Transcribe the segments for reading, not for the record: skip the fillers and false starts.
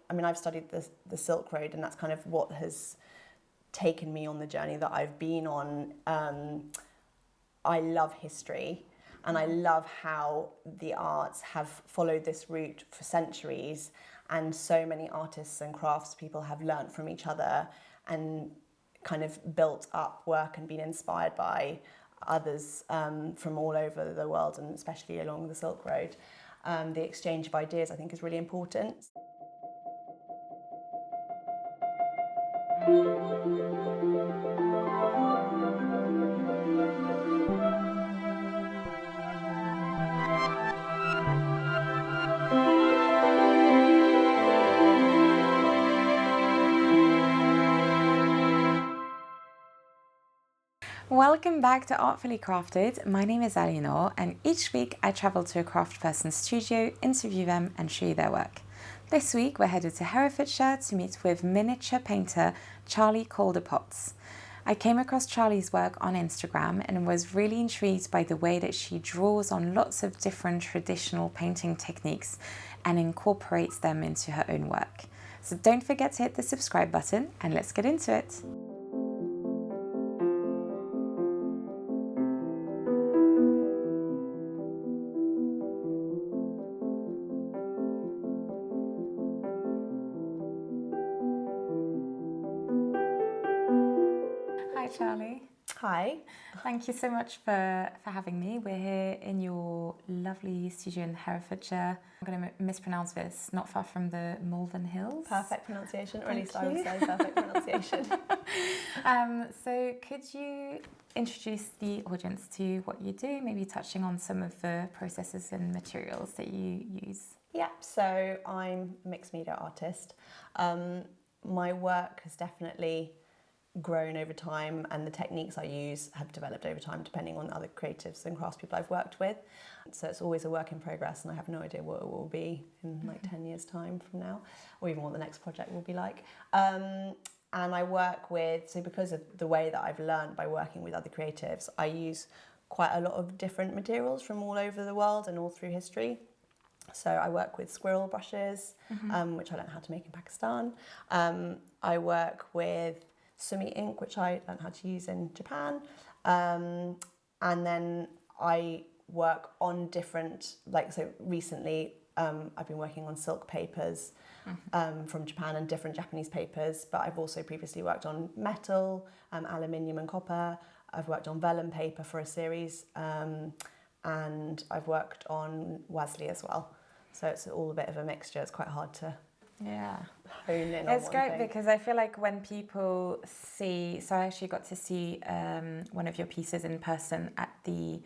I mean, I've studied the Silk Road, and that's kind of what has taken me on the journey that I've been on. I love history, and I love how the arts have followed this route for centuries, and so many artists and craftspeople have learnt from each other and kind of built up work and been inspired by others from all over the world, and especially along the Silk Road. The exchange of ideas, I think, is really important. Welcome back to Artfully Crafted. My name is Alienor, and each week I travel to a craftsperson's studio, interview them and show you their work. This week we're headed to Herefordshire to meet with miniature painter Charlie Calder-Potts. I came across Charlie's work on Instagram and was really intrigued by the way that she draws on lots of different traditional painting techniques and incorporates them into her own work. So don't forget to hit the subscribe button and let's get into it. Hi Charlie. Hi. Thank you so much for having me. We're here in your lovely studio in Herefordshire. I'm going to mispronounce this, not far from the Malvern Hills. Perfect pronunciation, or at least I Thank would you. say perfect pronunciation. So could you introduce the audience to what you do, maybe touching on some of the processes and materials that you use? Yeah, so I'm a mixed media artist. My work has definitely grown over time, and the techniques I use have developed over time depending on other creatives and craftspeople I've worked with. So it's always a work in progress, and I have no idea what it will be in like 10 years time from now, or even what the next project will be like. And I work with, so because of the way that I've learned by working with other creatives, I use quite a lot of different materials from all over the world and all through history. So I work with squirrel brushes, which I learned how to make in Pakistan. I work with sumi ink, which I learned how to use in Japan. And then I work on different, so recently I've been working on silk papers from Japan and different Japanese papers, but I've also previously worked on metal, aluminium and copper. I've worked on vellum paper for a series, and I've worked on Wasley as well. So it's all a bit of a mixture. It's quite hard to hone in on It's one great thing. because I feel like when people see, so I actually got to see one of your pieces in person at the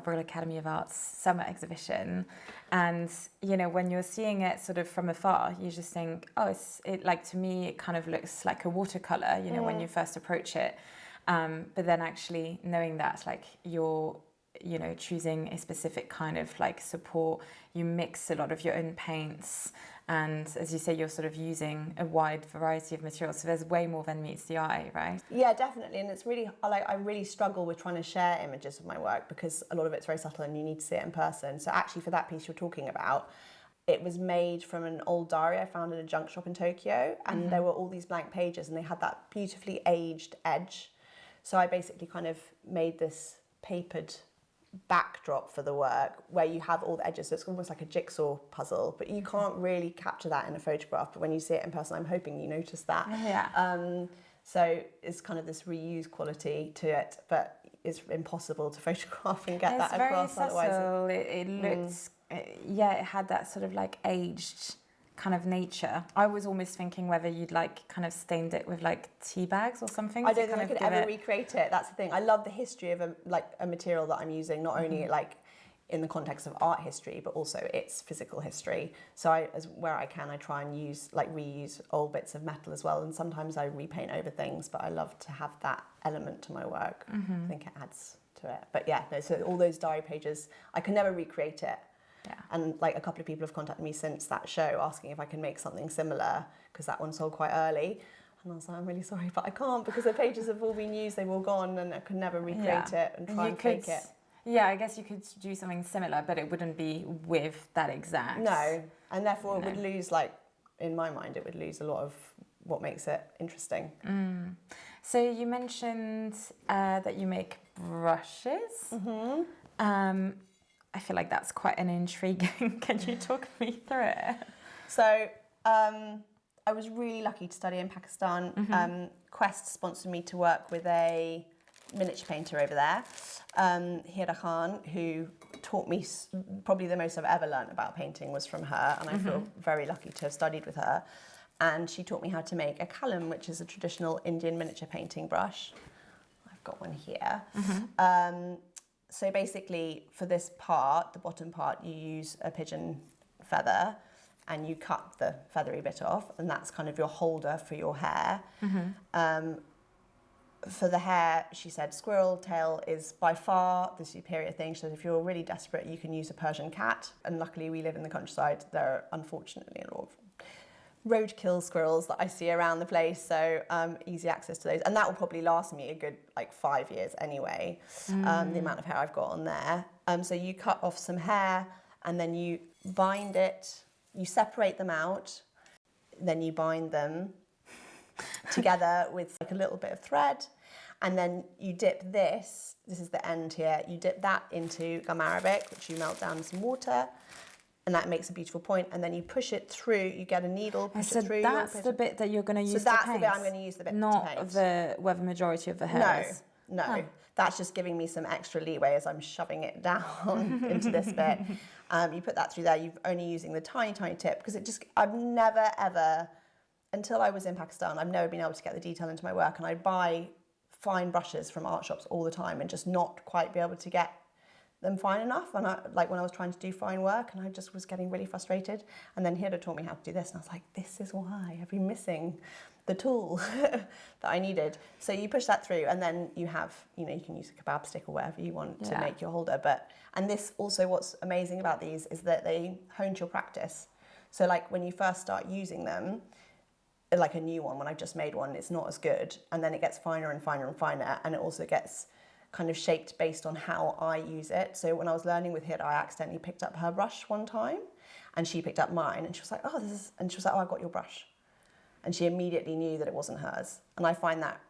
Royal Academy of Arts summer exhibition, and when you're seeing it sort of from afar, you just think, oh, to me it kind of looks like a watercolor, when you first approach it, but then actually knowing that you're choosing a specific kind of support, you mix a lot of your own paints, and as you say, you're sort of using a wide variety of materials, so there's way more than meets the eye, right? Yeah, definitely. And it's really, I really struggle with trying to share images of my work because a lot of it's very subtle and you need to see it in person. So actually for that piece you're talking about, it was made from an old diary I found in a junk shop in Tokyo, and there were all these blank pages and they had that beautifully aged edge. So I basically kind of made this papered backdrop for the work where you have all the edges, so it's almost like a jigsaw puzzle, but you can't really capture that in a photograph, but when you see it in person I'm hoping you notice that. So it's kind of this reuse quality to it, but it's impossible to photograph and get that across. It's very subtle. It looks it had that sort of aged kind of nature. I was almost thinking whether you'd kind of stained it with tea bags or something. I don't think I could ever recreate it. That's the thing. I love the history of a material that I'm using, not only in the context of art history, but also its physical history. So where I can, I try and reuse old bits of metal as well. And sometimes I repaint over things, but I love to have that element to my work. I think it adds to it. But yeah, no, so all those diary pages, I can never recreate it. Yeah. And a couple of people have contacted me since that show asking if I can make something similar, because that one sold quite early. And I was like, I'm really sorry, but I can't, because the pages have all been used, they've all gone, and I could never recreate it and try and fake it. Yeah, I guess you could do something similar, but it wouldn't be with that exact. No, and therefore it would lose in my mind, it would lose a lot of what makes it interesting. So you mentioned that you make brushes. I feel like that's quite an intriguing. Can you talk me through it? So I was really lucky to study in Pakistan. Quest sponsored me to work with a miniature painter over there, Hira Khan, who taught me probably the most I've ever learned about painting was from her, and I feel very lucky to have studied with her. And she taught me how to make a kalam, which is a traditional Indian miniature painting brush. I've got one here. So basically, for this part, the bottom part, you use a pigeon feather and you cut the feathery bit off, and that's kind of your holder for your hair. For the hair, she said squirrel tail is by far the superior thing. She said if you're really desperate, you can use a Persian cat. And luckily, we live in the countryside. There are unfortunately a lot of roadkill squirrels that I see around the place, so easy access to those. And that will probably last me a good 5 years anyway, the amount of hair I've got on there. So you cut off some hair and then you bind it, you separate them out, then you bind them together with a little bit of thread, and then you dip this is the end here, you dip that into gum arabic, which you melt down in some water, and that makes a beautiful point, and then you push it through, you get a needle, push it through. So that's the bit that you're going to use to paint? So that's the bit I'm going to use to paint. Not where the majority of the hair is? No. Huh. That's just giving me some extra leeway as I'm shoving it down into this bit. You put that through there, you're only using the tiny, tiny tip, because I've never, ever, until I was in Pakistan, I've never been able to get the detail into my work, and I buy fine brushes from art shops all the time and just not quite be able to get them fine enough. And when I was trying to do fine work, and I just was getting really frustrated. And then Hira taught me how to do this, and I was like, this is why I've been missing the tool that I needed. So you push that through, and then you have, you can use a kebab stick or whatever you want to make your holder. And this also, what's amazing about these is that they hone your practice. So when you first start using them, like a new one, when I've just made one, it's not as good. And then it gets finer and finer and finer, and it also gets kind of shaped based on how I use it. So when I was learning with Hira, I accidentally picked up her brush one time, and she picked up mine, and she was like, oh, I got your brush. And she immediately knew that it wasn't hers. And I find that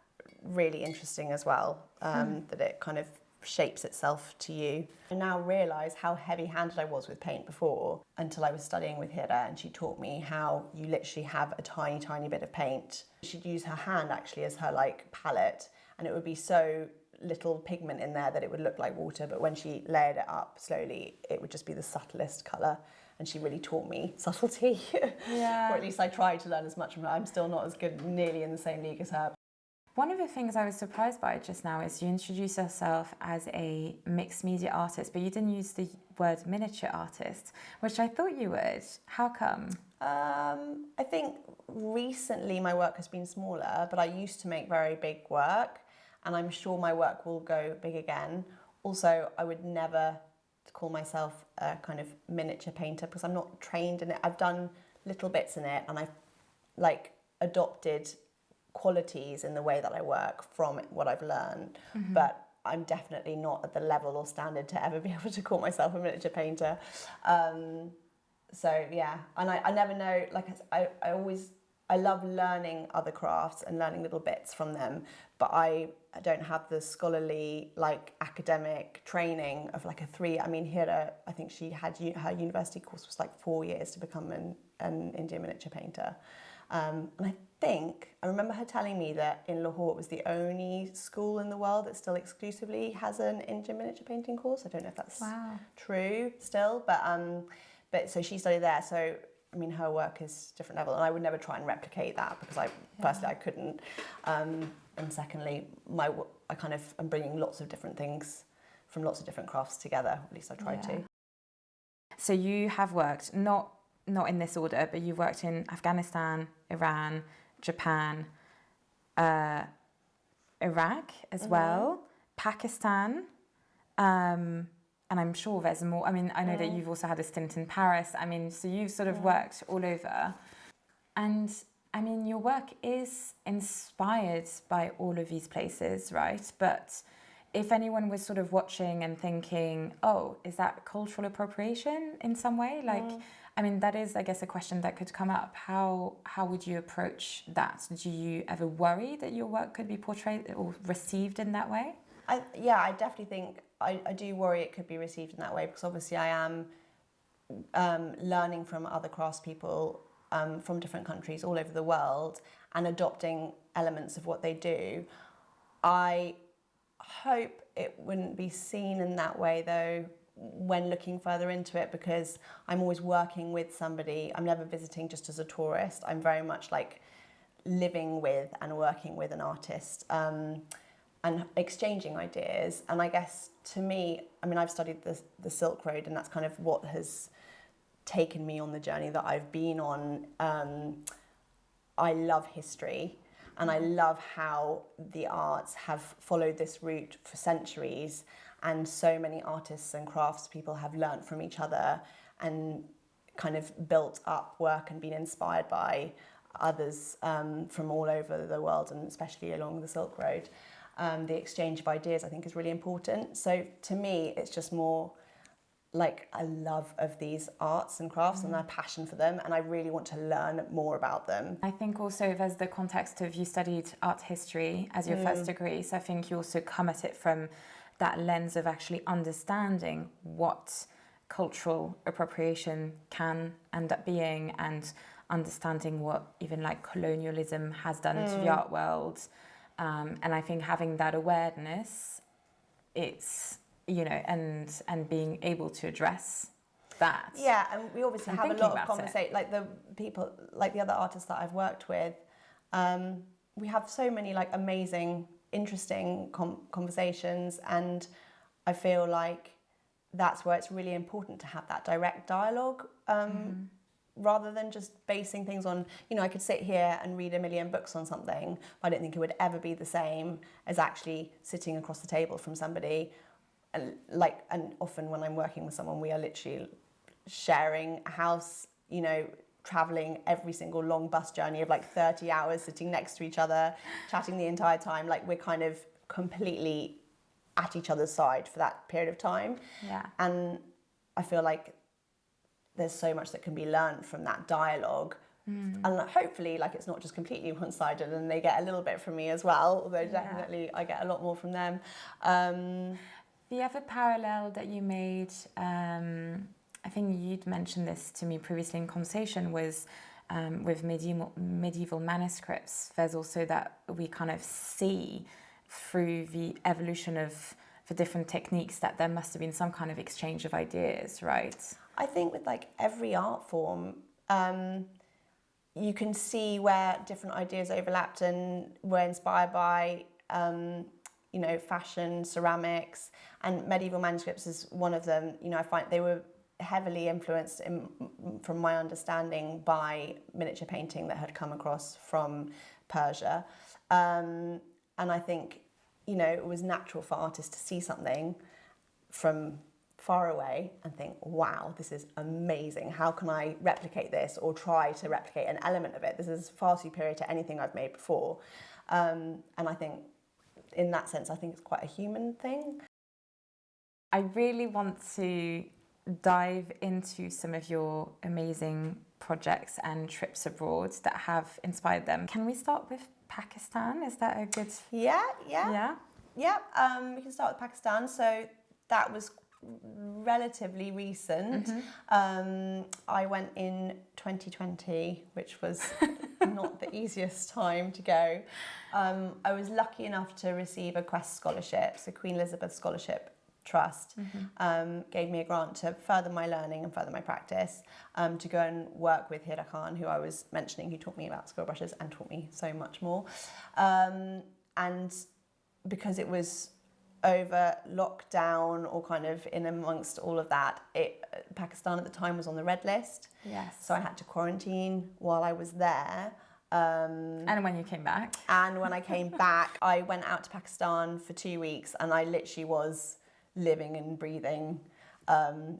really interesting as well, that it kind of shapes itself to you. I now realise how heavy-handed I was with paint before, until I was studying with Hira, and she taught me how you literally have a tiny, tiny bit of paint. She'd use her hand actually as her palette, and it would be so little pigment in there that it would look like water, but when she layered it up slowly, it would just be the subtlest colour. And she really taught me subtlety. Or at least I tried to learn as much from her. I'm still not as good, nearly in the same league as her. One of the things I was surprised by just now is you introduced yourself as a mixed media artist, but you didn't use the word miniature artist, which I thought you would. How come? I think recently my work has been smaller, but I used to make very big work, and I'm sure my work will go big again. Also, I would never call myself a kind of miniature painter because I'm not trained in it. I've done little bits in it, and I've adopted qualities in the way that I work from what I've learned, but I'm definitely not at the level or standard to ever be able to call myself a miniature painter. So yeah, and I never know, I love learning other crafts and learning little bits from them, but I don't have the scholarly, academic training of a 3. I mean, Hira, I think she had her university course was 4 years to become an Indian miniature painter. And I remember her telling me that in Lahore it was the only school in the world that still exclusively has an Indian miniature painting course. I don't know if that's true still, but so she studied there. So I mean, her work is different level, and I would never try and replicate that because firstly I couldn't, and secondly I kind of am bringing lots of different things from lots of different crafts together. At least I try to. So you have worked not in this order, but you've worked in Afghanistan, Iran, Japan, Iraq as well, Pakistan, and I'm sure there's more. I mean, I know that you've also had a stint in Paris. I mean, so you've sort of worked all over. And I mean, your work is inspired by all of these places, right? But if anyone was sort of watching and thinking, oh, is that cultural appropriation in some way? I mean, that is, I guess, a question that could come up. How would you approach that? Do you ever worry that your work could be portrayed or received in that way? I definitely think I do worry it could be received in that way, because obviously I am learning from other craftspeople from different countries all over the world and adopting elements of what they do. I hope it wouldn't be seen in that way, though, when looking further into it, because I'm always working with somebody. I'm never visiting just as a tourist. I'm very much like living with and working with an artist and exchanging ideas. And I guess to me, I mean, I've studied the Silk Road, and that's kind of what has taken me on the journey that I've been on. I love history, and I love how the arts have followed this route for centuries, and so many artists and craftspeople have learnt from each other and kind of built up work and been inspired by others from all over the world, and especially along the Silk Road. The exchange of ideas, I think, is really important. So to me, it's just more like a love of these arts and crafts and a passion for them, and I really want to learn more about them. I think also there's the context of you studied art history as your first degree, so I think you also come at it from that lens of actually understanding what cultural appropriation can end up being, and understanding what even like colonialism has done to the art world. And I think having that awareness, it's, you know, and being able to address that. Yeah, and we obviously have a lot of conversation, like the people, like the other artists that I've worked with, we have so many like amazing, interesting conversations, and I feel like that's where it's really important to have that direct dialogue, rather than just basing things on, you know, I could sit here and read a million books on something, but I don't think it would ever be the same as actually sitting across the table from somebody. And often when I'm working with someone, we are literally sharing a house, you know, traveling every single long bus journey of like 30 hours, sitting next to each other, chatting the entire time. Like, we're kind of completely at each other's side for that period of time. Yeah. And I feel like there's so much that can be learned from that dialogue. And hopefully, like, it's not just completely one-sided, and they get a little bit from me as well, although definitely I get a lot more from them. The other parallel that you made, I think you'd mentioned this to me previously in conversation, was with medieval manuscripts. There's also that we kind of see through the evolution of the different techniques that there must have been some kind of exchange of ideas, right? I think with like every art form, you can see where different ideas overlapped and were inspired by, you know, fashion, ceramics, and medieval manuscripts is one of them. You know, I find they were heavily influenced, from my understanding, by miniature painting that had come across from Persia. And I think, you know, it was natural for artists to see something from far away and think, wow, this is amazing. How can I replicate this, or try to replicate an element of it? This is far superior to anything I've made before. And I think in that sense, I think it's quite a human thing. I really want to dive into some of your amazing projects and trips abroad that have inspired them. Can we start with Pakistan? Is that a good... Yeah. Yeah? Yeah, we can start with Pakistan. So that was relatively recent. I went in 2020, which was not the easiest time to go. I was lucky enough to receive a Quest scholarship, so Queen Elizabeth Scholarship Trust gave me a grant to further my learning and further my practice, to go and work with Hira Khan, who I was mentioning, who taught me about squill brushes and taught me so much more. And because it was over lockdown, or kind of in amongst all of that, Pakistan at the time was on the red list. Yes. So I had to quarantine while I was there. And when you came back? And when I came back, I went out to Pakistan for 2 weeks, and I literally was living and breathing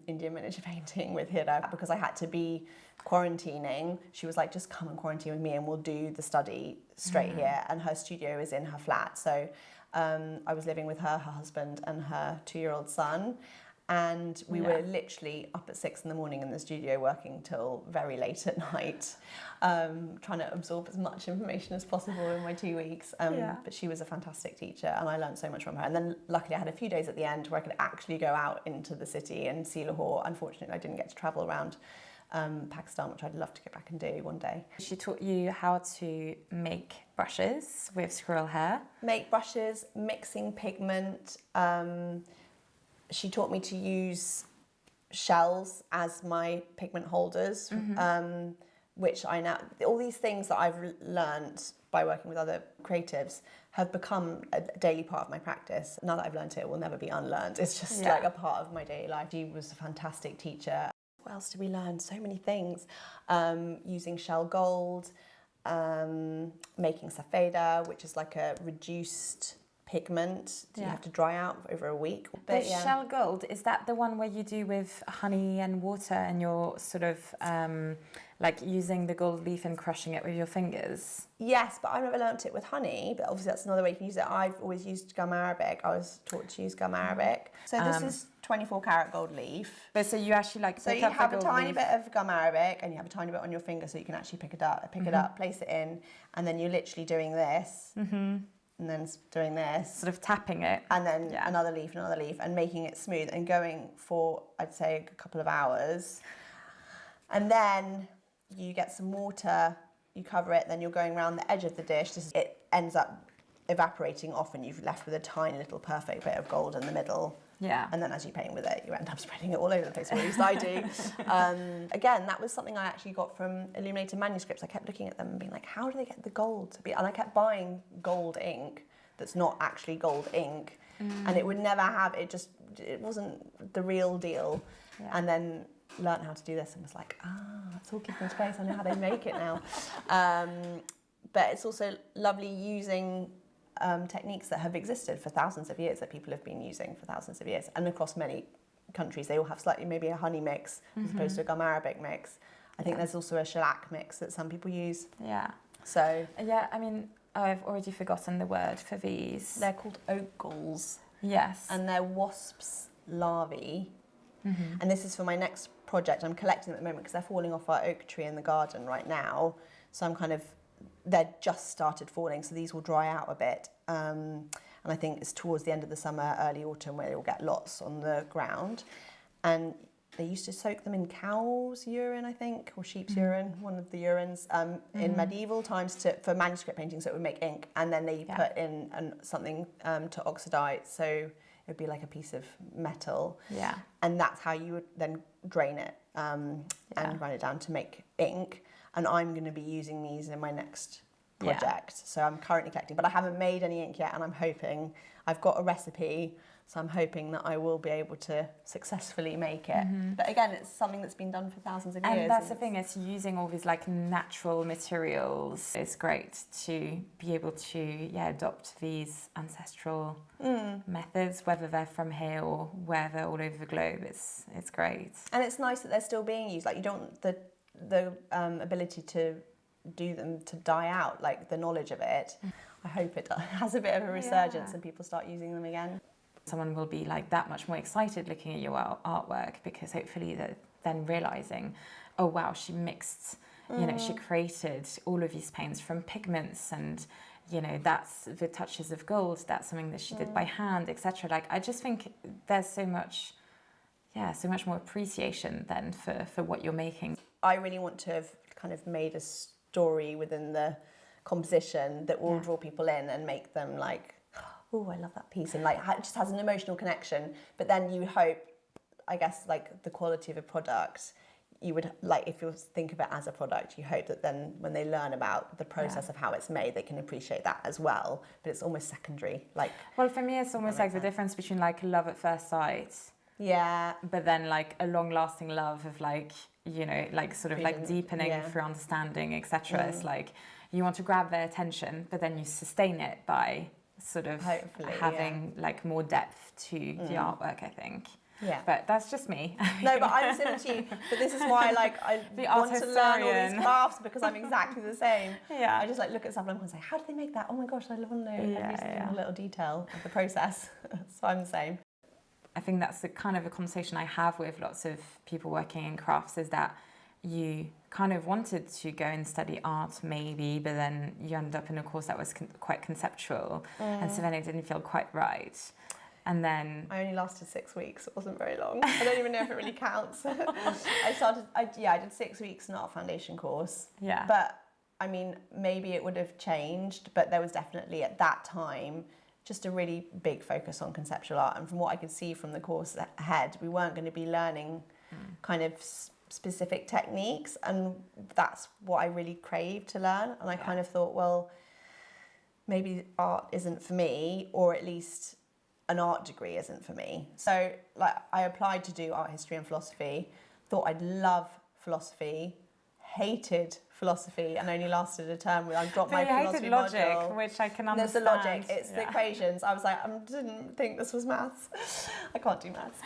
Indian miniature painting with Hira, because I had to be quarantining. She was like, just come and quarantine with me and we'll do the study straight here. And her studio is in her flat. So I was living with her husband and her 2-year-old son. And we were literally up at 6 a.m. in the studio working till very late at night, trying to absorb as much information as possible in my 2 weeks. But she was a fantastic teacher and I learned so much from her. And then luckily I had a few days at the end where I could actually go out into the city and see Lahore. Unfortunately, I didn't get to travel around Pakistan, which I'd love to get back and do one day. She taught you how to make brushes with squirrel hair. Make brushes, mixing pigment. She taught me to use shells as my pigment holders, which I now, all these things that I've learned by working with other creatives have become a daily part of my practice. Now that I've learned it will never be unlearned. It's just like a part of my daily life. She was a fantastic teacher. What else did we learn? So many things. Using shell gold, making safeda, which is like a reduced pigment that you have to dry out over a week. But shell gold, is that the one where you do with honey and water and you're sort of like using the gold leaf and crushing it with your fingers? Yes, but I've never learnt it with honey, but obviously that's another way you can use it. I've always used gum arabic. I was taught to use gum arabic. So this is 24 karat gold leaf. But so you actually like so you have a tiny bit of gum arabic and you have a tiny bit on your finger so you can actually pick it up, place it in, and then you're literally doing this. And then doing this. Sort of tapping it. And then another leaf, and making it smooth and going for, I'd say, a couple of hours. And then you get some water, you cover it, then you're going around the edge of the dish. It ends up evaporating off and you've left with a tiny little perfect bit of gold in the middle. Yeah. And then as you paint with it, you end up spreading it all over the place, or at least I do. Again, that was something I actually got from illuminated manuscripts. I kept looking at them and being like, how do they get the gold to be? And I kept buying gold ink that's not actually gold ink. And it would never have, it wasn't the real deal. Yeah. And then learned how to do this and was like, it's all keeping its place. I know how they make it now. But it's also lovely using techniques that have existed for thousands of years, that people have been using for thousands of years, and across many countries they all have slightly maybe a honey mix as opposed to a gum arabic mix. I think there's also a shellac mix that some people use. So I mean, I've already forgotten the word for these. They're called oak galls. Yes. And they're wasps' larvae. And this is for my next project. I'm collecting them at the moment because they're falling off our oak tree in the garden right now, so I'm kind of, they're just started falling, so these will dry out a bit. And I think it's towards the end of the summer, early autumn, where you'll get lots on the ground. And they used to soak them in cow's urine, I think, or sheep's urine, one of the urines, in medieval times for manuscript painting, so it would make ink. And then they put in something to oxidize, so it would be like a piece of metal. Yeah. And that's how you would then drain it and run it down to make ink. And I'm going to be using these in my next project. So I'm currently collecting, but I haven't made any ink yet, and I'm hoping, I've got a recipe, so I'm hoping that I will be able to successfully make it. But again, it's something that's been done for thousands of years. And that's the thing, it's using all these like natural materials. It's great to be able to adopt these ancestral methods, whether they're from here or wherever all over the globe. It's great. And it's nice that they're still being used. Like, you don't want the ability to do them to die out, like the knowledge of it. I hope it has a bit of a resurgence and people start using them again. Someone will be like that much more excited looking at your artwork, because hopefully they're then realizing, oh wow, she mixed, you know, she created all of these paints from pigments, and you know, that's the touches of gold, that's something that she did by hand, etc. Like, I just think there's so much more appreciation then for what you're making. I really want to have kind of made a story within the composition that will draw people in and make them like, oh, I love that piece, and like it just has an emotional connection. But then you hope, I guess, like the quality of a product, you would like, if you think of it as a product, you hope that then when they learn about the process of how it's made, they can appreciate that as well. But it's almost secondary. Like, well, for me, it's almost like the difference between like love at first sight. Yeah. But then like a long-lasting love of like, you know, like sort of like deepening through understanding, etc. It's like you want to grab their attention, but then you sustain it by sort of hopefully having like more depth to the artwork, I think. Yeah. But that's just me. No, but I'm similar to you. But this is why like I want to learn all these crafts, because I'm exactly the same. Yeah. I just like look at stuff and I'm going to say, how did they make that? Oh my gosh, I want to know every single little detail of the process. So I'm the same. I think that's the kind of a conversation I have with lots of people working in crafts, is that you kind of wanted to go and study art maybe, but then you ended up in a course that was quite conceptual, and so then it didn't feel quite right. And then I only lasted 6 weeks. It wasn't very long. I don't even know if it really counts. I did 6 weeks in art foundation course. Yeah. But I mean, maybe it would have changed, but there was definitely at that time just a really big focus on conceptual art. And from what I could see from the course ahead, we weren't going to be learning kind of specific techniques, and that's what I really craved to learn. And I kind of thought, well, maybe art isn't for me, or at least an art degree isn't for me. So like I applied to do art history and philosophy, thought I'd love philosophy, hated philosophy, and only lasted a term where I dropped my philosophy logic, module. Which I can understand. There's the logic, it's the equations. I was like, I didn't think this was maths. I can't do maths.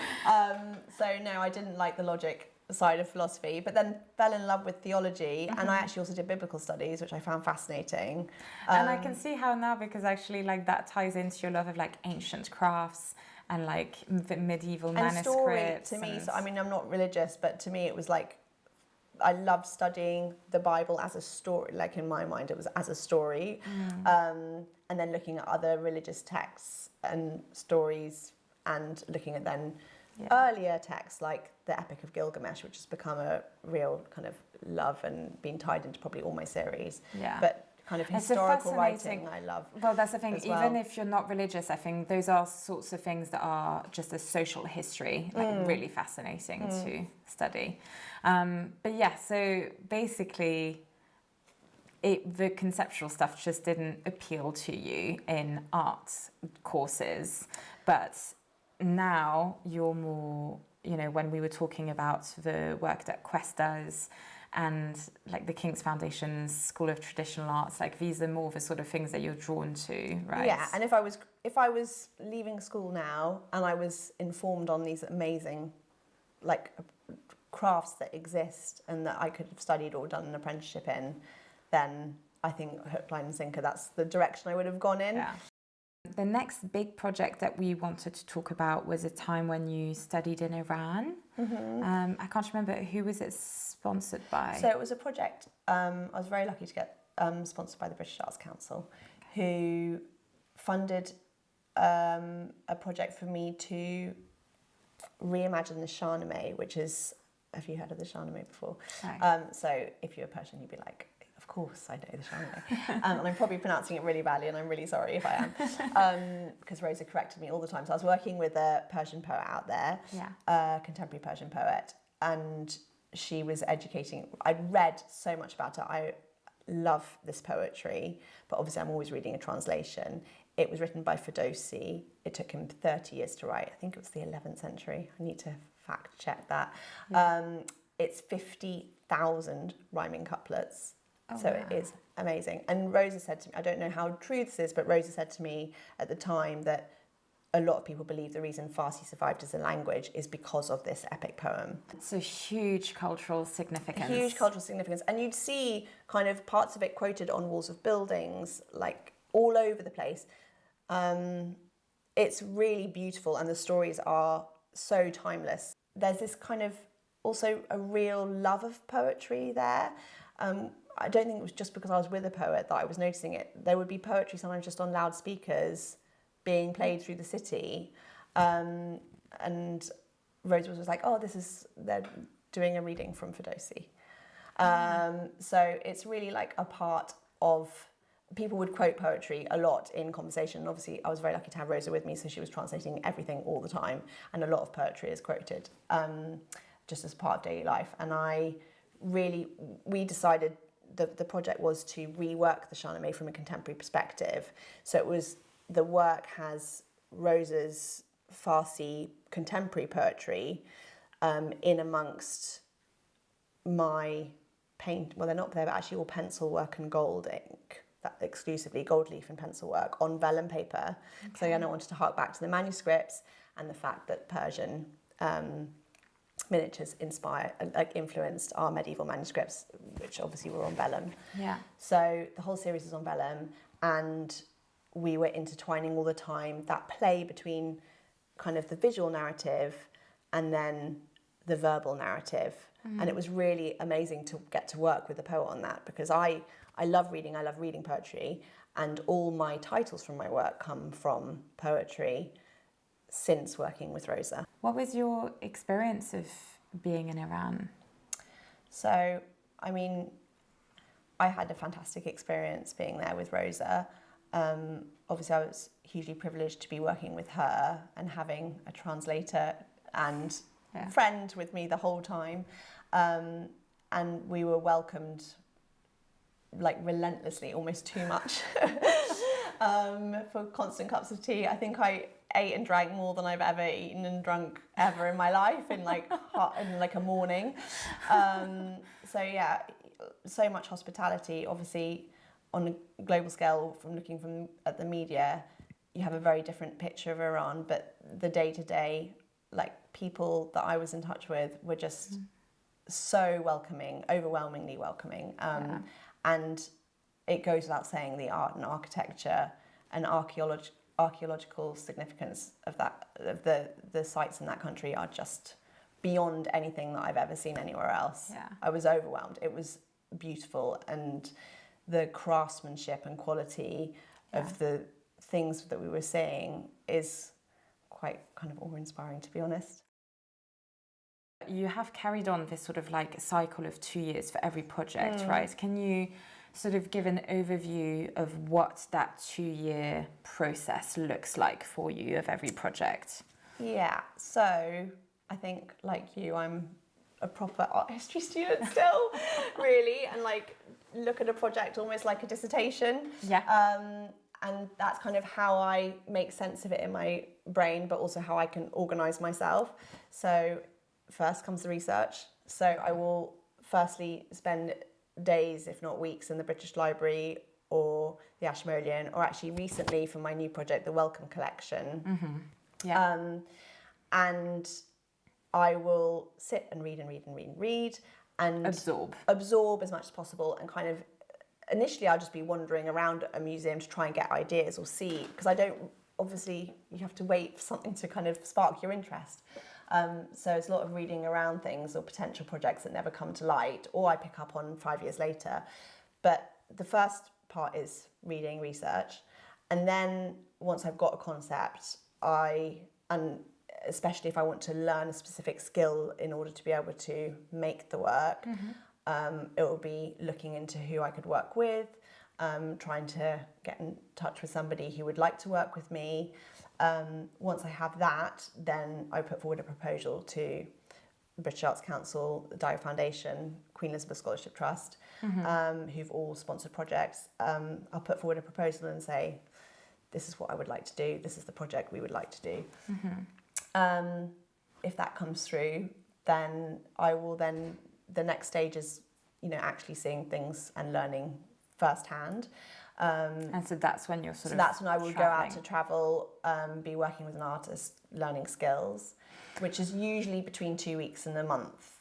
So no, I didn't like the logic side of philosophy, but then fell in love with theology, and I actually also did biblical studies, which I found fascinating. And I can see how now, because actually like that ties into your love of like ancient crafts and like medieval manuscripts. Story to me, so I mean, I'm not religious, but to me it was like, I loved studying the Bible as a story, like in my mind it was as a story, and then looking at other religious texts and stories, and looking at then earlier texts like the Epic of Gilgamesh, which has become a real kind of love and been tied into probably all my series. Yeah. But kind of historical writing I love. Well, that's the thing. Well. Even if you're not religious, I think those are sorts of things that are just a social history, like really fascinating to study. But yeah, so basically the conceptual stuff just didn't appeal to you in art courses. But now you're more, you know, when we were talking about the work that Quest does and like the King's Foundation's School of Traditional Arts, like these are more the sort of things that you're drawn to, right? Yeah, and if I was leaving school now and I was informed on these amazing like crafts that exist and that I could have studied or done an apprenticeship in, then I think hook, line and sinker, that's the direction I would have gone in. Yeah. The next big project that we wanted to talk about was a time when you studied in Iran. I can't remember, who was it sponsored by? So it was a project, I was very lucky to get sponsored by the British Arts Council, who funded a project for me to reimagine the Shahnameh, which is, have you heard of the Shahnameh before? No. So if you're a Persian, you'd be like, of course I know the Shahnameh. And I'm probably pronouncing it really badly, and I'm really sorry if I am, because Rosa corrected me all the time. So I was working with a Persian poet out there, a contemporary Persian poet, and she was educating. I'd read so much about her. I love this poetry, but obviously I'm always reading a translation. It was written by Ferdowsi. It took him 30 years to write. I think it was the 11th century. I need to fact check that. It's 50,000 rhyming couplets. So it is amazing. And Rosa said to me, I don't know how true this is, but Rosa said to me at the time that a lot of people believe the reason Farsi survived as a language is because of this epic poem. It's a huge cultural significance. Huge cultural significance. And you'd see kind of parts of it quoted on walls of buildings, like all over the place. It's really beautiful, and the stories are so timeless. There's this kind of also a real love of poetry there. I don't think it was just because I was with a poet that I was noticing it. There would be poetry sometimes just on loudspeakers being played through the city. And Rosa was like, oh, they're doing a reading from Ferdowsi. So it's really like a part of, people would quote poetry a lot in conversation. And obviously I was very lucky to have Rosa with me, so she was translating everything all the time. And a lot of poetry is quoted just as part of daily life. And we decided the project was to rework the Shahnameh from a contemporary perspective. So it was, the work has Rosa's Farsi contemporary poetry in amongst my paint. Well, they're actually all pencil work and gold ink, that exclusively gold leaf and pencil work on vellum paper. Okay. So again, I wanted to hark back to the manuscripts and the fact that Persian miniatures influenced our medieval manuscripts, which obviously were on vellum. Yeah. So the whole series is on vellum, and we were intertwining all the time that play between kind of the visual narrative and then the verbal narrative. And it was really amazing to get to work with a poet on that, because I love reading poetry, and all my titles from my work come from poetry since working with Rosa. What was your experience of being in Iran? So, I mean, I had a fantastic experience being there with Rosa. Obviously, I was hugely privileged to be working with her and having a translator and friend with me the whole time. And we were welcomed like relentlessly, almost too much, for constant cups of tea. I think I ate and drank more than I've ever eaten and drunk ever in my life in like a morning. So yeah, so much hospitality. Obviously, on a global scale, from looking at the media, you have a very different picture of Iran. But the day-to-day, like, people that I was in touch with were just so welcoming, overwhelmingly welcoming. And it goes without saying, the art and architecture and archaeological significance of the sites in that country are just beyond anything that I've ever seen anywhere else. Yeah. I was overwhelmed. It was beautiful, and the craftsmanship and quality of the things that we were seeing is quite kind of awe-inspiring, to be honest. You have carried on this sort of like cycle of 2 years for every project, right? Can you sort of give an overview of what that 2-year process looks like for you of every project? Yeah, so I think, like you, I'm a proper art history student still, really, and like look at a project almost like a dissertation. Yeah. And that's kind of how I make sense of it in my brain, but also how I can organise myself. So first comes the research. So I will firstly spend days, if not weeks, in the British Library or the Ashmolean, or actually recently for my new project, the Welcome Collection. And I will sit and read and absorb as much as possible, and kind of initially I'll just be wandering around a museum to try and get ideas or see, because I don't, obviously you have to wait for something to kind of spark your interest. So it's a lot of reading around things or potential projects that never come to light, or I pick up on 5 years later. But the first part is reading, research, and then once I've got a concept, and especially if I want to learn a specific skill in order to be able to make the work, it will be looking into who I could work with, trying to get in touch with somebody who would like to work with me. Once I have that, then I put forward a proposal to the British Arts Council, the Dyer Foundation, Queen Elizabeth Scholarship Trust, who've all sponsored projects. I'll put forward a proposal and say, this is what I would like to do, this is the project we would like to do. If that comes through, then the next stage is, actually seeing things and learning firsthand. And so that's when you're that's when I will go out to travel, be working with an artist, learning skills, which is usually between 2 weeks and a month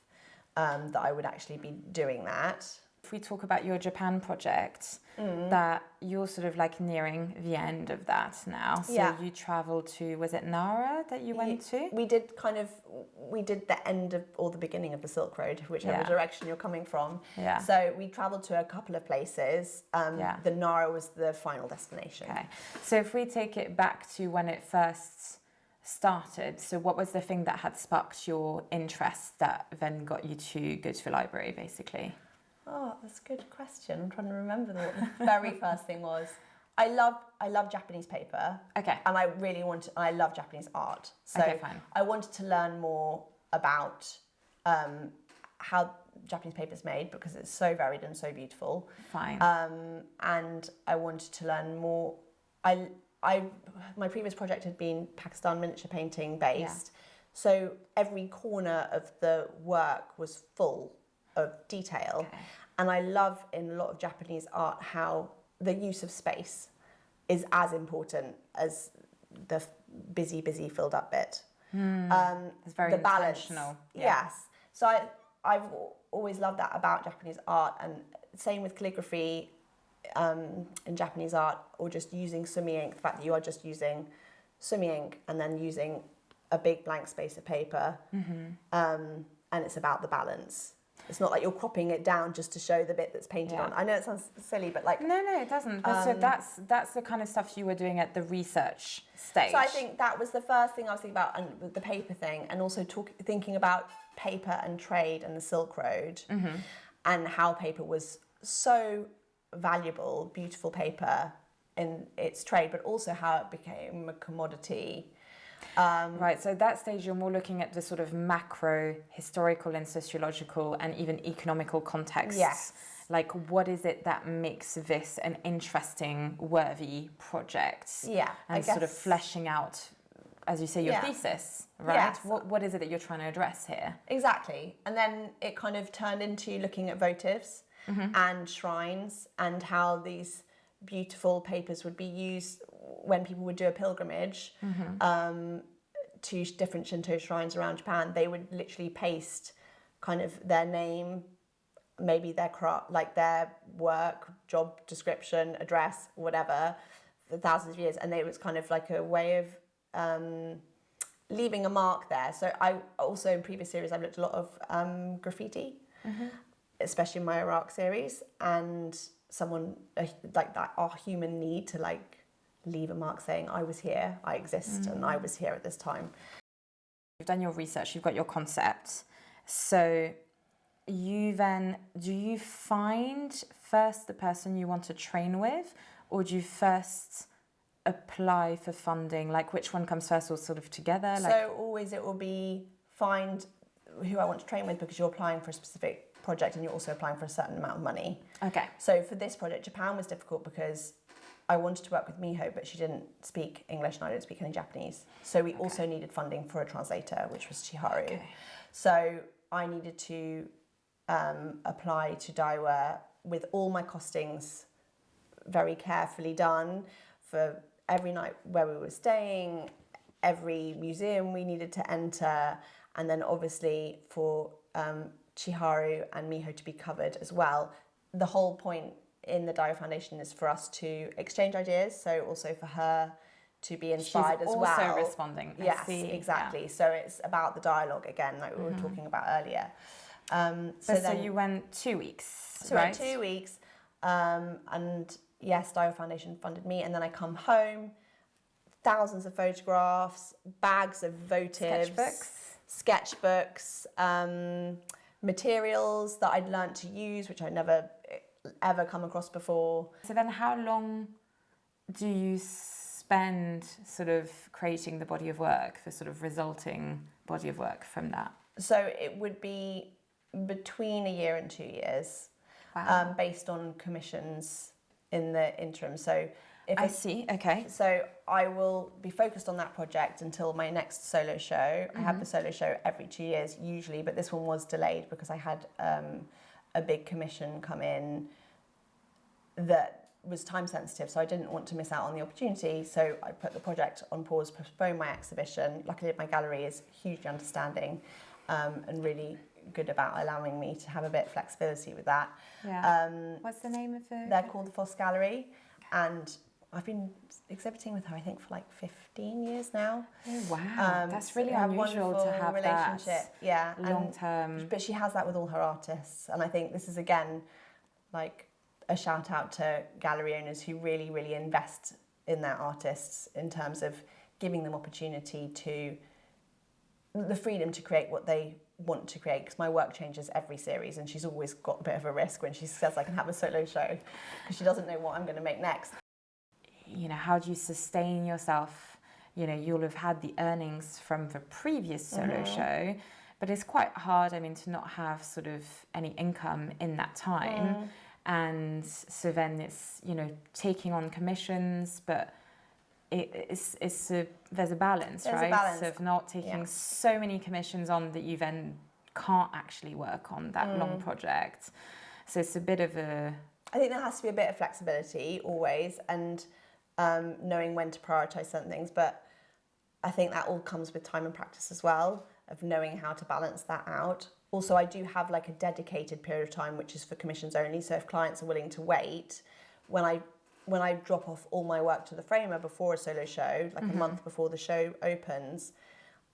that I would actually be doing that. If we talk about your Japan project, that you're sort of like nearing the end of that now. So you travelled to, was it Nara that you went to? We did the end of, or the beginning of the Silk Road, whichever direction you're coming from. Yeah. So we travelled to a couple of places. The Nara was the final destination. Okay. So if we take it back to when it first started, so what was the thing that had sparked your interest that then got you to go to the library, basically? Oh, that's a good question. I'm trying to remember what the very first thing was. I love Japanese paper. Okay. And I love Japanese art. So fine. I wanted to learn more about how Japanese paper is made, because it's so varied and so beautiful. Fine. And I wanted to learn more. My previous project had been Pakistan miniature painting based. So every corner of the work was full of detail. Okay. And I love in a lot of Japanese art how the use of space is as important as the busy filled up bit. It's very the balance, intentional. Yes. So I've always loved that about Japanese art, and same with calligraphy in Japanese art, or just using sumi ink, the fact that you are just using sumi ink and then using a big blank space of paper, and it's about the balance. It's not like you're cropping it down just to show the bit that's painted on. I know it sounds silly, but like... No, it doesn't. So that's the kind of stuff you were doing at the research stage. So I think that was the first thing I was thinking about, and with the paper thing, and also thinking about paper and trade and the Silk Road, and how paper was so valuable, beautiful paper in its trade, but also how it became a commodity. Right, so at that stage you're more looking at the sort of macro, historical and sociological and even economical contexts. Yes. Like, what is it that makes this an interesting, worthy project? Yeah, and sort of fleshing out, as you say, your thesis, right? Yes. What is it that you're trying to address here? Exactly. And then it kind of turned into looking at votives and shrines, and how these beautiful papers would be used when people would do a pilgrimage to different Shinto shrines around Japan. They would literally paste kind of their name, maybe their craft, like their work, job description, address, whatever, for thousands of years. And it was kind of like a way of leaving a mark there. So I also, in previous series, I've looked at a lot of graffiti, especially in my Iraq series, and someone like that, our human need to like leave a mark saying I was here, I exist, and I was here at this time. You've done your research, you've got your concept. So do you find first the person you want to train with, or do you first apply for funding? Like, which one comes first, or sort of together? So always it will be find who I want to train with, because you're applying for a specific project and you're also applying for a certain amount of money. Okay. So for this project, Japan was difficult because I wanted to work with Miho, but she didn't speak English and I didn't speak any Japanese. So we also needed funding for a translator, which was Chiharu. Okay. So I needed to apply to Daiwa with all my costings very carefully done for every night where we were staying, every museum we needed to enter, and then obviously for Chiharu and Miho to be covered as well. The whole point in the Daiwa Foundation is for us to exchange ideas, so also for her to be inspired as well. She's also responding. Yes, exactly. Yeah. So it's about the dialogue again, like we were talking about earlier. So you went 2 weeks, so right? 2 weeks, and yes, Daiwa Foundation funded me, and then I come home, thousands of photographs, bags of votives, sketchbooks, materials that I'd learnt to use, which I'd never ever come across before. So then how long do you spend sort of creating the body of work, the sort of resulting body of work from that? So it would be between 1 year and 2 years, based on commissions in the interim. So I see, okay. So I will be focused on that project until my next solo show. I have the solo show every 2 years usually, but this one was delayed because I had a big commission come in that was time sensitive, so I didn't want to miss out on the opportunity. So I put the project on pause, postponed my exhibition. Luckily my gallery is hugely understanding and really good about allowing me to have a bit of flexibility with that. Yeah. What's the name of it? They're called the Foss Gallery, and I've been exhibiting with her, I think, for like 15 years now. Oh, wow. That's really unusual to have relationship. That long term. But she has that with all her artists. And I think this is, again, like a shout out to gallery owners who really, really invest in their artists in terms of giving them opportunity to, the freedom to create what they want to create, because my work changes every series and she's always got a bit of a risk when she says I can have a solo show, because she doesn't know what I'm going to make next. You know, how do you sustain yourself? You know, you'll have had the earnings from the previous solo show, but it's quite hard, I mean, to not have sort of any income in that time. And so then it's, you know, taking on commissions, but there's a balance, right? A balance of not taking so many commissions on that you then can't actually work on that long project. So it's a bit of a... I think there has to be a bit of flexibility always, and knowing when to prioritise certain things, but I think that all comes with time and practice as well, of knowing how to balance that out. Also, I do have like a dedicated period of time which is for commissions only, so if clients are willing to wait, when I drop off all my work to the framer before a solo show, like a month before the show opens,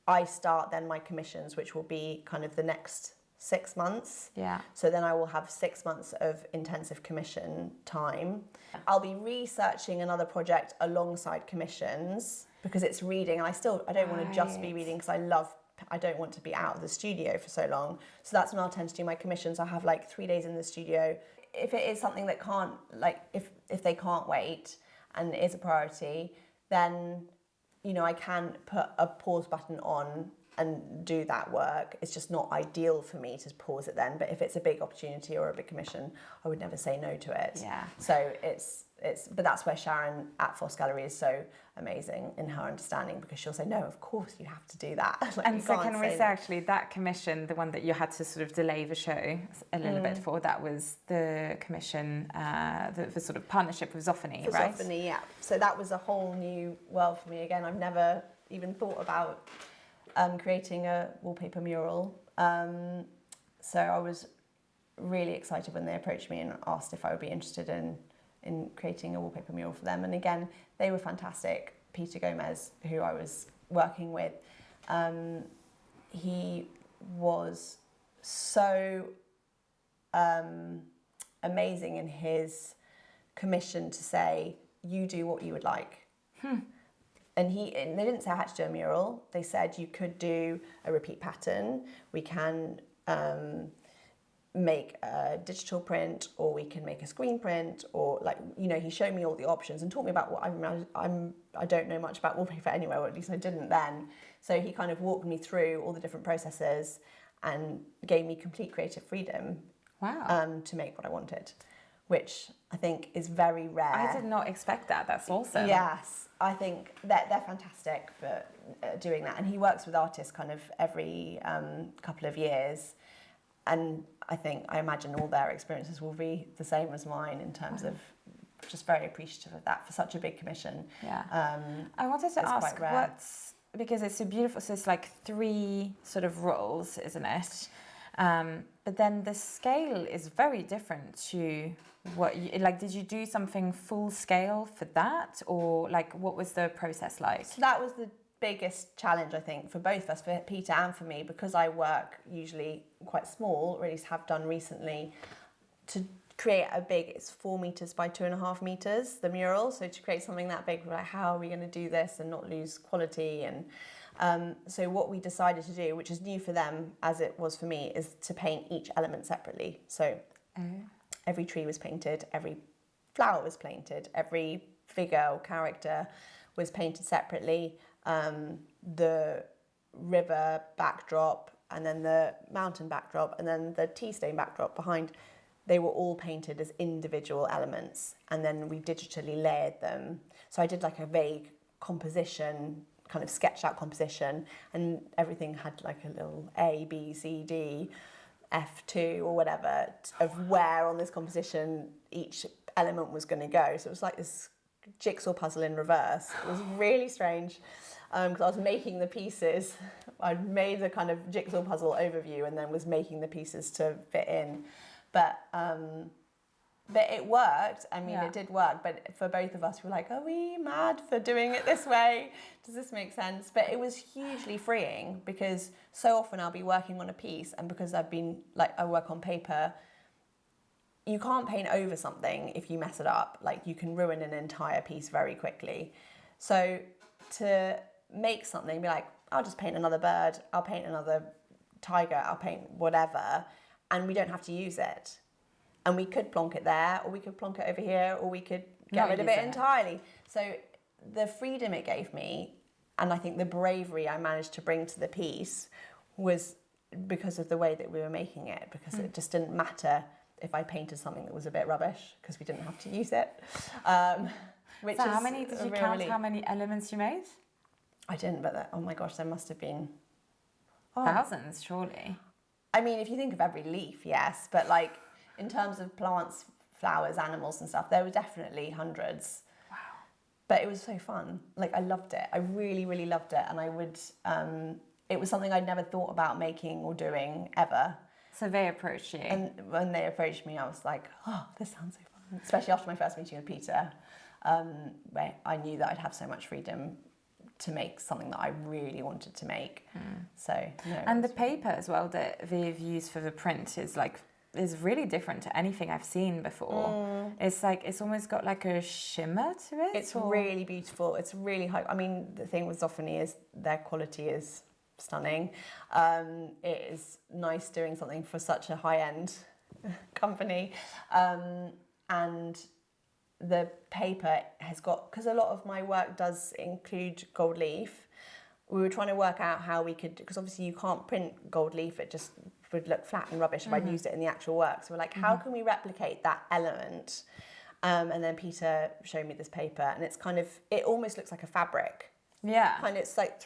I start then my commissions, which will be kind of the next 6 months. Yeah. So then I will have 6 months of intensive commission time. I'll be researching another project alongside commissions because it's reading. And I don't want to just be reading because I don't want to be out of the studio for so long. So that's when I'll tend to do my commissions. I'll have like 3 days in the studio. If it is something that can't, like if they can't wait and it is a priority, then, you know, I can put a pause button on and do that work. It's just not ideal for me to pause it then. But if it's a big opportunity or a big commission, I would never say no to it. Yeah. So but that's where Sharon at Foss Gallery is so amazing in her understanding, because she'll say, no, of course you have to do that. Like, and so can we say actually that commission, the one that you had to sort of delay the show a little bit for, that was the commission, the sort of partnership with Zoffany, right? Zoffany, yeah. So that was a whole new world for me. Again, I've never even thought about creating a wallpaper mural. So I was really excited when they approached me and asked if I would be interested in creating a wallpaper mural for them. And again, they were fantastic. Peter Gomez, who I was working with, he was so amazing in his commission to say, you do what you would like. And they didn't say I had to do a mural. They said you could do a repeat pattern. We can make a digital print, or we can make a screen print, or like, you know, he showed me all the options and taught me about what I don't know much about wallpaper anyway, or at least I didn't then. So he kind of walked me through all the different processes and gave me complete creative freedom. Wow. To make what I wanted, which I think is very rare. I did not expect that. That's awesome. Yes, I think they're fantastic for doing that. And he works with artists kind of every couple of years. And I imagine all their experiences will be the same as mine in terms of just very appreciative of that for such a big commission. Yeah. I wanted to ask because it's so beautiful. So it's like 3 sort of roles, isn't it? But then the scale is very different to what did you do something full scale for that, or like what was the process like? So that was the biggest challenge, I think, for both of us, for Peter and for me, because I work usually quite small, or at least have done recently, to create a big, it's 4 meters by 2.5 meters, the mural. So to create something that big, we're like, how are we going to do this and not lose quality? And so what we decided to do, which is new for them as it was for me, is to paint each element separately. So every tree was painted, every flower was painted, every figure or character was painted separately. The river backdrop, and then the mountain backdrop, and then the tea stain backdrop behind, they were all painted as individual elements, and then we digitally layered them. So I did like a vague composition, kind of sketched out composition, and everything had like a little A, B, C, D, F2 or whatever of where on this composition each element was going to go. So it was like this jigsaw puzzle in reverse. It was really strange because I was making the pieces. I'd made the kind of jigsaw puzzle overview and then was making the pieces to fit in. But it worked. I mean, It did work. But for both of us, we were like, are we mad for doing it this way? Does this make sense? But it was hugely freeing, because so often I'll be working on a piece, and because I work on paper, you can't paint over something if you mess it up. Like, you can ruin an entire piece very quickly. So to make something, be like, I'll just paint another bird, I'll paint another tiger, I'll paint whatever, and we don't have to use it. And we could plonk it there, or we could plonk it over here, or we could get rid of it entirely. So the freedom it gave me, and I think the bravery I managed to bring to the piece, was because of the way that we were making it, because it just didn't matter if I painted something that was a bit rubbish, because we didn't have to use it. Did you count how many elements you made? I didn't, but oh my gosh, there must have been thousands, surely. I mean, if you think of every leaf, yes, but like in terms of plants, flowers, animals and stuff, there were definitely hundreds. Wow. But it was so fun. Like, I loved it. I really, really loved it. And I would, it was something I'd never thought about making or doing ever. So they approached you. And when they approached me, I was like, oh, this sounds so fun. Especially after my first meeting with Peter, where I knew that I'd have so much freedom to make something that I really wanted to make. So no, and the paper as well that they've used for the print is really different to anything I've seen before. It's like it's almost got like a shimmer to it. It's really beautiful. It's really high. I mean, the thing with Zoffany is their quality is stunning. It is nice doing something for such a high-end company, and the paper has got, because a lot of my work does include gold leaf. We were trying to work out how we could, because obviously you can't print gold leaf, it just would look flat and rubbish if I'd used it in the actual work. So we're like, how can we replicate that element? And then Peter showed me this paper, and it's kind of, it almost looks like a fabric. Yeah. Kind of, it's like,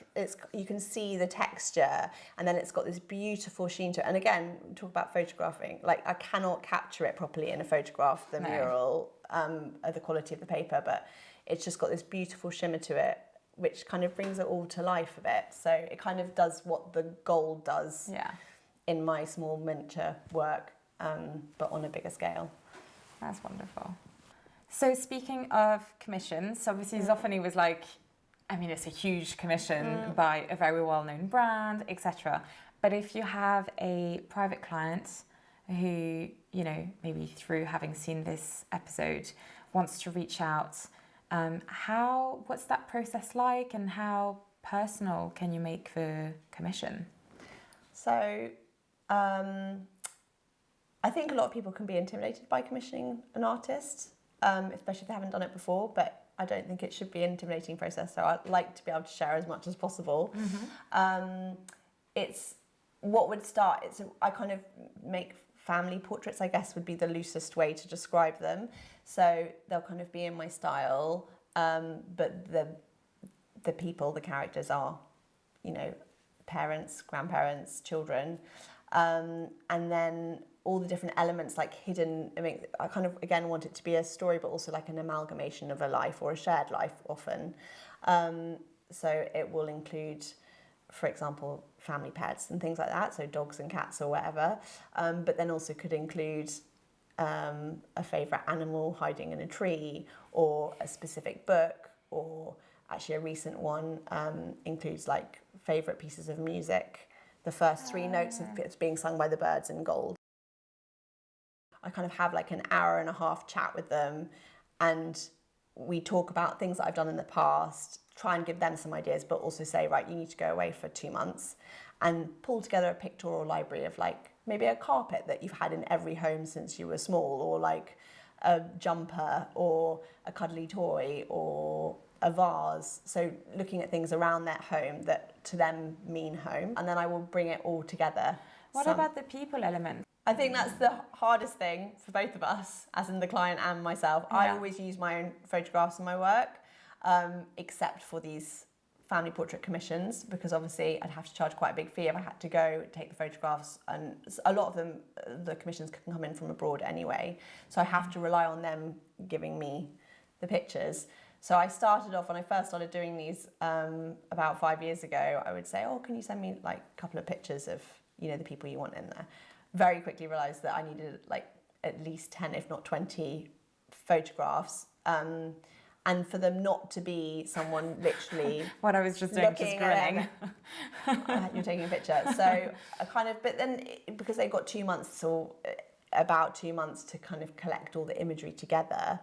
you can see the texture, and then it's got this beautiful sheen to it. And again, talk about photographing. Like, I cannot capture it properly in a photograph, the mural, of the quality of the paper, but it's just got this beautiful shimmer to it, which kind of brings it all to life a bit. So it kind of does what the gold does in my small miniature work, but on a bigger scale. That's wonderful. So speaking of commissions, obviously Zoffany was like, I mean, it's a huge commission by a very well-known brand, etc. But if you have a private client who, you know, maybe through having seen this episode wants to reach out, what's that process like, and how personal can you make the commission? So I think a lot of people can be intimidated by commissioning an artist, especially if they haven't done it before, but I don't think it should be an intimidating process. So I'd like to be able to share as much as possible. It's what would start, I kind of make family portraits, I guess would be the loosest way to describe them. So they'll kind of be in my style, but the people, the characters are, you know, parents, grandparents, children, and then all the different elements like hidden. I mean, I kind of again want it to be a story, but also like an amalgamation of a life or a shared life often. So it will include, for example, family pets and things like that, so dogs and cats or whatever, but then also could include a favourite animal hiding in a tree, or a specific book, or actually a recent one includes like favourite pieces of music, the first three notes of it's being sung by the birds in gold. I kind of have like an hour and a half chat with them, and we talk about things that I've done in the past, try and give them some ideas, but also say, right, you need to go away for 2 months and pull together a pictorial library of like maybe a carpet that you've had in every home since you were small, or like a jumper, or a cuddly toy, or a vase. So looking at things around their home that to them mean home, and then I will bring it all together. What about the people element? I think that's the hardest thing for both of us, as in the client and myself. I always use my own photographs in my work, except for these family portrait commissions, because obviously I'd have to charge quite a big fee if I had to go take the photographs, and a lot of them, the commissions can come in from abroad anyway, so I have to rely on them giving me the pictures. So I started off, when I first started doing these about 5 years ago, I would say, oh, can you send me like a couple of pictures of, you know, the people you want in there. Very quickly realised that I needed like at least 10, if not 20 photographs. And for them not to be someone literally what I was just doing, just grinning. You're taking a picture. So I kind of, but then because they got 2 months, or about 2 months to kind of collect all the imagery together,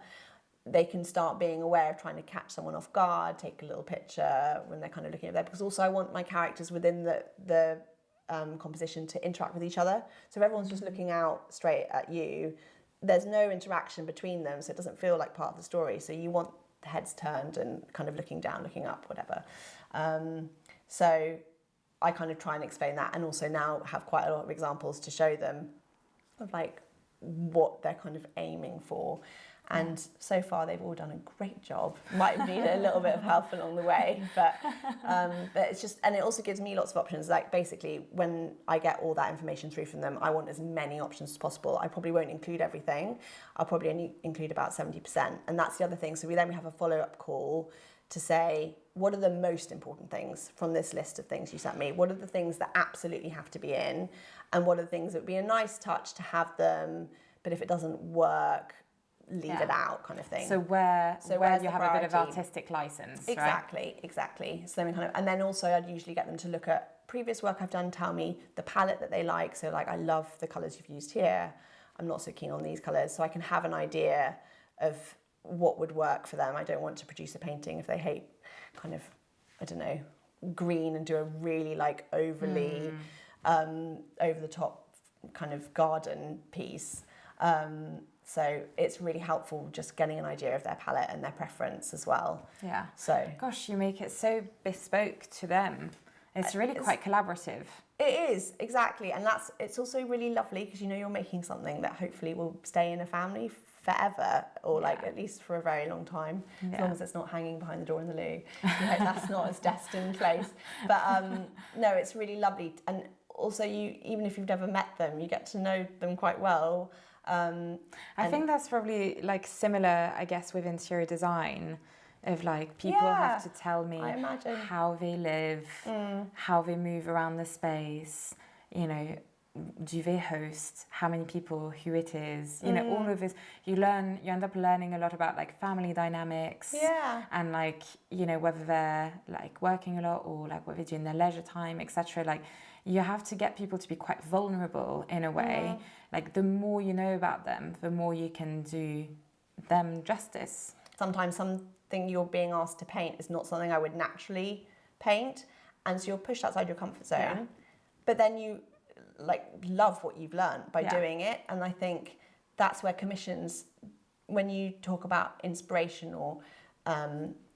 they can start being aware of trying to catch someone off guard, take a little picture when they're kind of looking at there. Because also I want my characters within the composition to interact with each other. So if everyone's just looking out straight at you, there's no interaction between them, so it doesn't feel like part of the story. So you want the heads turned and kind of looking down, looking up, whatever. So I kind of try and explain that, and also now have quite a lot of examples to show them of like what they're kind of aiming for. And so far they've all done a great job. Might have needed a little bit of help along the way, but it's just, and it also gives me lots of options. Like basically when I get all that information through from them, I want as many options as possible. I probably won't include everything. I'll probably only include about 70%. And that's the other thing. So we have a follow-up call to say, what are the most important things from this list of things you sent me? What are the things that absolutely have to be in? And what are the things that would be a nice touch to have them, but if it doesn't work, leave it out kind of thing. So where you have a bit of artistic license, exactly, right? Exactly. So then and then also I'd usually get them to look at previous work I've done, tell me the palette that they like. So like, I love the colours you've used here. I'm not so keen on these colours. So I can have an idea of what would work for them. I don't want to produce a painting if they hate kind of, I don't know, green and do a really like overly over the top kind of garden piece. So it's really helpful just getting an idea of their palette and their preference as well. Yeah. So gosh, you make it so bespoke to them. It's really quite collaborative. It is, exactly. And it's also really lovely because, you know, you're making something that hopefully will stay in a family forever, or like at least for a very long time, as long as it's not hanging behind the door in the loo. You know, that's not its destined place. But no, it's really lovely. And also, even if you've never met them, you get to know them quite well. I think that's probably like similar, I guess, with interior design, of like people have to tell me how they live, how they move around the space, you know, do they host, how many people, who it is, you know, all of this. You end up learning a lot about like family dynamics, and like, you know, whether they're like working a lot or like what they do in their leisure time, etc. Like, you have to get people to be quite vulnerable in a way. Like, the more you know about them, the more you can do them justice. Sometimes something you're being asked to paint is not something I would naturally paint, and so you're pushed outside your comfort zone. But then you like love what you've learned by doing it. And I think that's where commissions, when you talk about inspiration or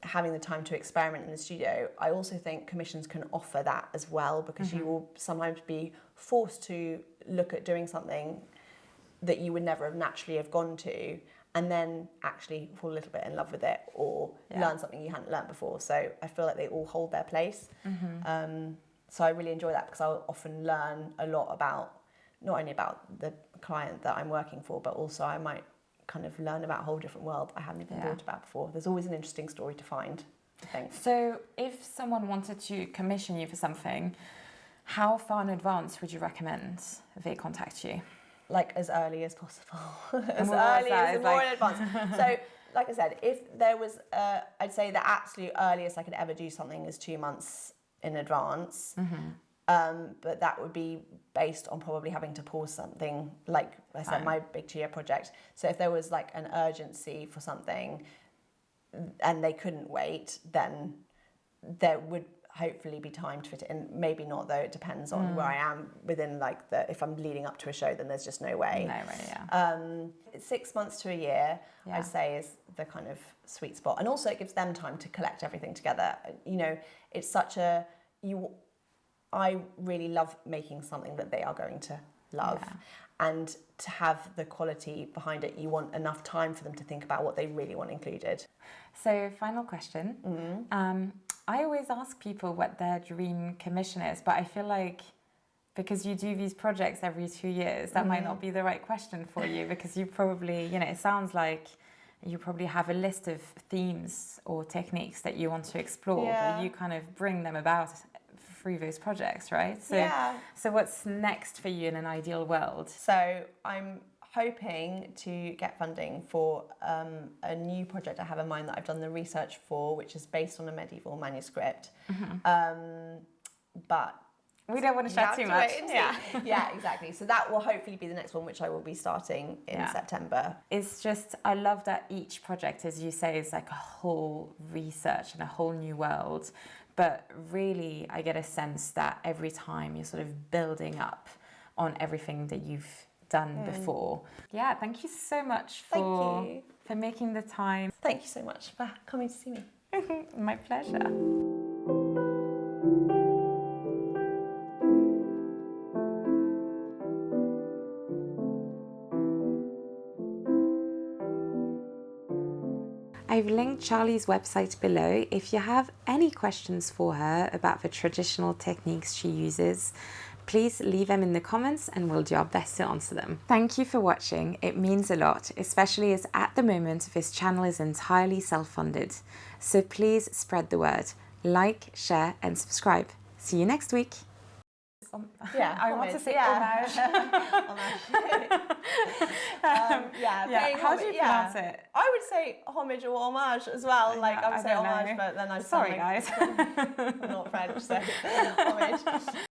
having the time to experiment in the studio, I also think commissions can offer that as well, because you will sometimes be forced to look at doing something that you would never have naturally have gone to, and then actually fall a little bit in love with it, or learn something you hadn't learned before. So I feel like they all hold their place. So I really enjoy that, because I'll often learn a lot about, not only about the client that I'm working for, but also I might kind of learn about a whole different world I hadn't even thought about before. There's always an interesting story to find, I think. So if someone wanted to commission you for something, how far in advance would you recommend they contact you? Like as early as possible. As early as more in advance. So like I said, if there was, I'd say the absolute earliest I could ever do something is 2 months in advance. But that would be based on probably having to pause something, like I said, my big 2-year project. So if there was like an urgency for something and they couldn't wait, then there would hopefully be time to fit it in. Maybe not, though. It depends on where I am within like if I'm leading up to a show, then there's just no way. It's 6 months to a year, I'd say, is the kind of sweet spot. And also it gives them time to collect everything together. You know, it's such a, I really love making something that they are going to love. And to have the quality behind it, you want enough time for them to think about what they really want included. So final question. I always ask people what their dream commission is, but I feel like because you do these projects every 2 years, that might not be the right question for you, because you probably, you know, it sounds like you probably have a list of themes or techniques that you want to explore, but you kind of bring them about through those projects, right? So what's next for you in an ideal world? So I'm hoping to get funding for a new project I have in mind that I've done the research for, which is based on a medieval manuscript. But we don't want to chat too much. Yeah, exactly. So that will hopefully be the next one, which I will be starting in September. It's just, I love that each project, as you say, is like a whole research and a whole new world. But really, I get a sense that every time you're sort of building up on everything that you've done before. Yeah, thank you so much for making the time. Thank you so much for coming to see me. My pleasure. I've linked Charlie's website below if you have any questions for her about the traditional techniques she uses. Please leave them in the comments and we'll do our best to answer them. Thank you for watching. It means a lot, especially as at the moment this channel is entirely self-funded. So please spread the word. Like, share and subscribe. See you next week. Yeah, I want to say homage. How do you pronounce it? I would say homage or homage as well. Like I would say homage, but then I Sorry, guys. I'm not French, so homage.